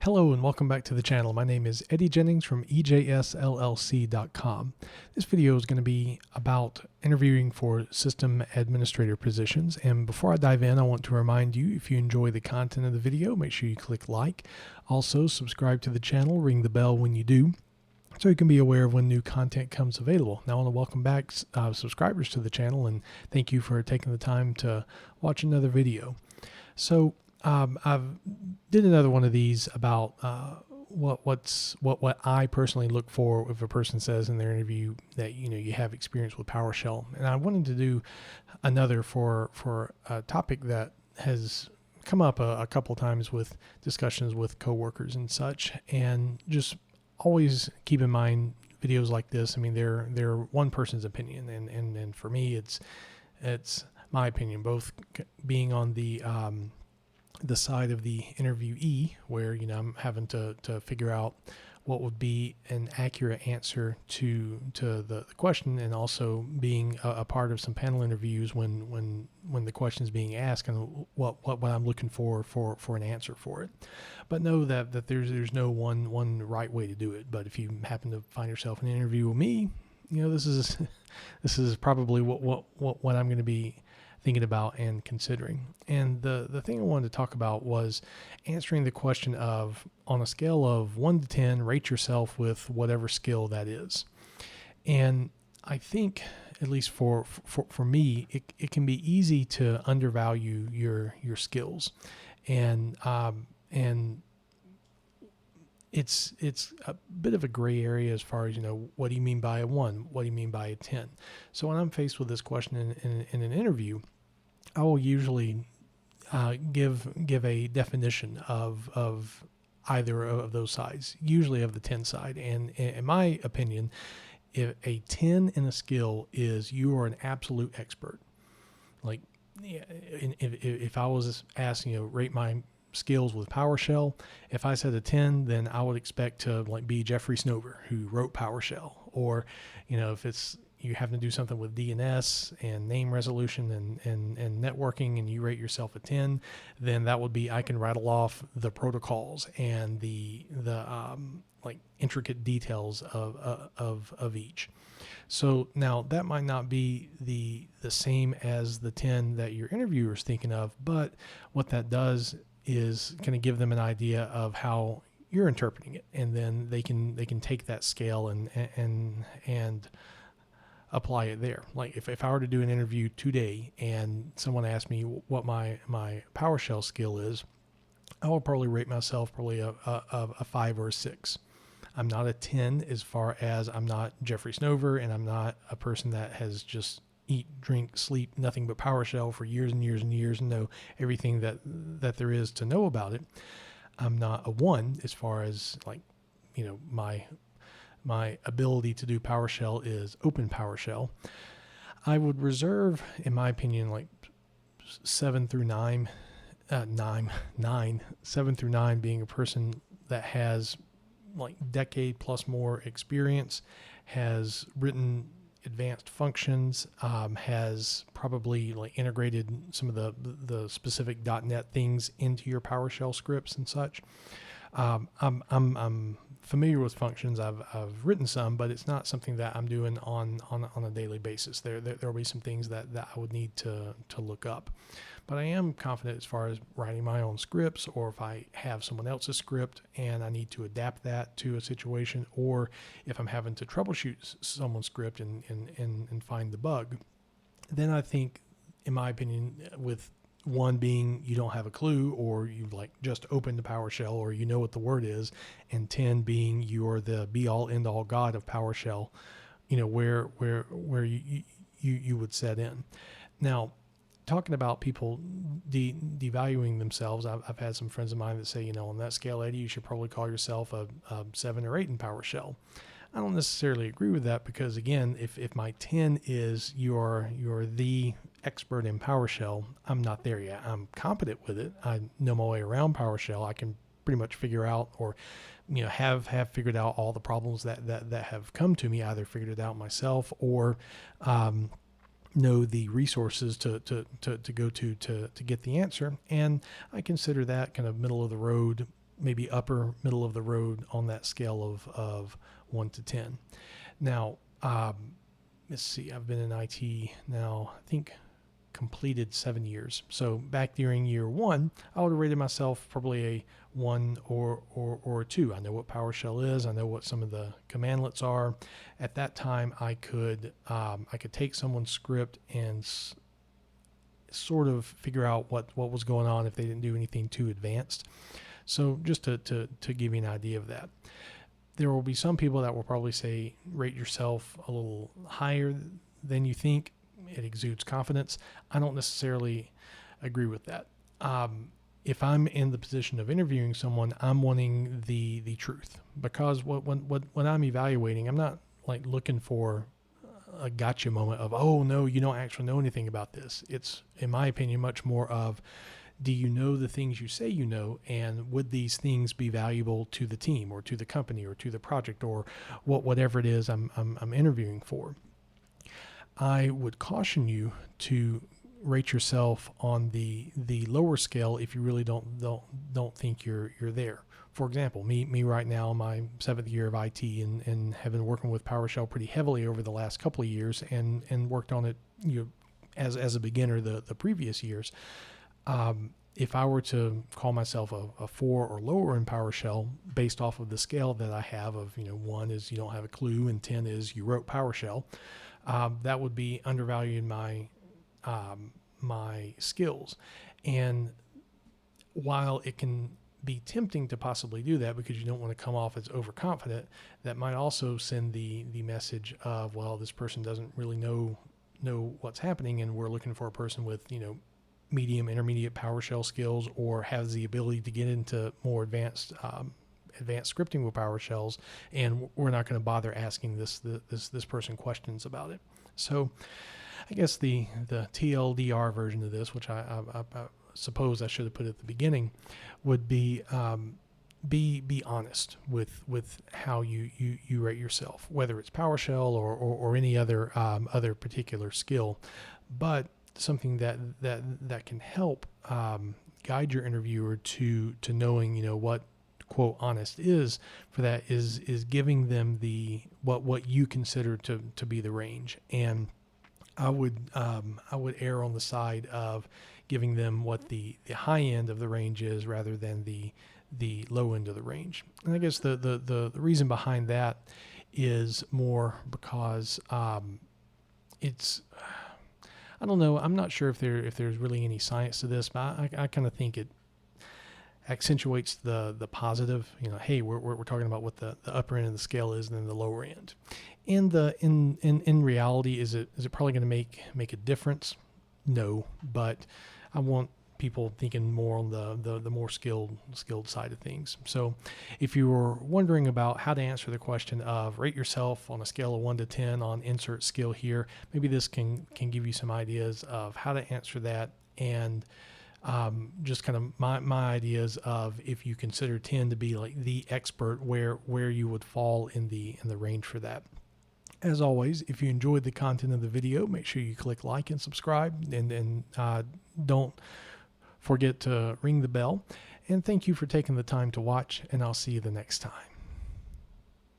Hello and welcome back to the channel. My name is Eddie Jennings from EJSLLC.com. This video is going to be about interviewing for system administrator positions. And before I dive in, I want to remind you, if you enjoy the content of the video, make sure you click like. Also, subscribe to the channel, ring the bell when you do, so you can be aware of when new content comes available. Now I want to welcome back subscribers to the channel and thank you for taking the time to watch another video. So I've did another one of these about what I personally look for if a person says in their interview that you have experience with PowerShell, and I wanted to do another for a topic that has come up a couple times with discussions with coworkers and such, and just always keep in mind videos like this. I mean, they're one person's opinion, and for me it's my opinion, both being on the side of the interviewee, where I'm having to figure out what would be an accurate answer to the question, and also being a part of some panel interviews when the question is being asked and what I'm looking for an answer for it. But know that there's no one right way to do it. But if you happen to find yourself in an interview with me, this is probably what I'm going to be thinking about and considering. And the thing I wanted to talk about was answering the question of, on a scale of 1 to 10, rate yourself with whatever skill that is. And I think, at least for me, it can be easy to undervalue your skills, and it's a bit of a gray area as far as, what do you mean by a 1? What do you mean by a 10? So when I'm faced with this question in an interview, I will usually give a definition of either of those sides, usually of the 10 side. And in my opinion, if a 10 in a skill is you are an absolute expert. Like, if I was asked, rate my skills with PowerShell, if I said a 10, then I would expect to be Jeffrey Snover, who wrote PowerShell. Or if it's you having to do something with DNS and name resolution and networking, and you rate yourself a 10, then that would be, I can rattle off the protocols and the intricate details of each. So now that might not be the same as the 10 that your interviewer is thinking of, but what that does is going to give them an idea of how you're interpreting it, and then they can take that scale and apply it there. Like if I were to do an interview today and someone asked me what my PowerShell skill is, I would probably rate myself probably a 5 or a 6. I'm not a 10 as far as I'm not Jeffrey Snover, and I'm not a person that has just eat, drink, sleep, nothing but PowerShell for years and years and years and know everything that there is to know about it. I'm not a 1 as far as my ability to do PowerShell is open PowerShell. I would reserve, in my opinion, 7 through 9, 7 through 9 being a person that has decade plus more experience, has written advanced functions, has probably integrated some of the specific .NET things into your PowerShell scripts and such. I'm familiar with functions. I've written some, but it's not something that I'm doing on a daily basis. There will be some things that I would need to look up, but I am confident as far as writing my own scripts, or if I have someone else's script and I need to adapt that to a situation, or if I'm having to troubleshoot someone's script and find the bug, then I think, in my opinion, with 1 being you don't have a clue, or you've just opened the PowerShell, or what the word is, and 10 being you're the be all end all God of PowerShell, where you would set in. Now, talking about people devaluing themselves, I've had some friends of mine that say, on that scale, Eddie, you should probably call yourself a 7 or 8 in PowerShell. I don't necessarily agree with that, because again, if my 10 is you're the expert in PowerShell, I'm not there yet. I'm competent with it. I know my way around PowerShell. I can pretty much figure out, or have figured out all the problems that have come to me, either figured it out myself, or know the resources to go to get the answer. And I consider that kind of middle of the road maybe upper middle of the road on that scale of 1 to 10. Now, let's see, I've been in IT now, I think completed 7 years. So back during year 1, I would have rated myself probably a 1 or a 2. I know what PowerShell is. I know what some of the commandlets are. At that time, I could take someone's script and sort of figure out what was going on if they didn't do anything too advanced. So just to give you an idea of that. There will be some people that will probably say rate yourself a little higher than you think. It exudes confidence. I don't necessarily agree with that. If I'm in the position of interviewing someone, I'm wanting the truth, because when I'm evaluating, I'm not like looking for a gotcha moment of, oh no, you don't actually know anything about this. It's, in my opinion, much more of, do you know the things you say you know, and would these things be valuable to the team or to the company or to the project or whatever it is I'm interviewing for. I would caution you to rate yourself on the lower scale if you really don't think you're there. For example, me right now, my 7th year of IT, and have been working with PowerShell pretty heavily over the last couple of years, and worked on it, as a beginner the previous years. If I were to call myself a 4 or lower in PowerShell based off of the scale that I have of, 1 is you don't have a clue and 10 is you wrote PowerShell, that would be undervaluing my skills. And while it can be tempting to possibly do that because you don't want to come off as overconfident, that might also send the message of, well, this person doesn't really know what's happening, and we're looking for a person with medium intermediate PowerShell skills, or has the ability to get into more advanced scripting with PowerShells, and we're not going to bother asking this person questions about it. So I guess the TLDR version of this, which I suppose I should have put at the beginning, would be honest with how you rate yourself, whether it's PowerShell or any other particular skill, but something that can help guide your interviewer to knowing what quote honest is for that is giving them what you consider to be the range. And I would err on the side of giving them what the high end of the range is rather than the low end of the range. And I guess the reason behind that is more because it's, I don't know, I'm not sure if there's really any science to this, but I kind of think it accentuates the positive. Hey, we're talking about what the upper end of the scale is and then the lower end. And in reality, is it probably going to make a difference? No, but I want people thinking more on the more skilled side of things. So if you were wondering about how to answer the question of rate yourself on a scale of 1 to 10 on insert skill here, maybe this can give you some ideas of how to answer that, and just kind of my ideas of, if you consider 10 to be like the expert, where you would fall in the range for that. As always, if you enjoyed the content of the video, make sure you click like and subscribe, and don't forget to ring the bell. And thank you for taking the time to watch, and I'll see you the next time.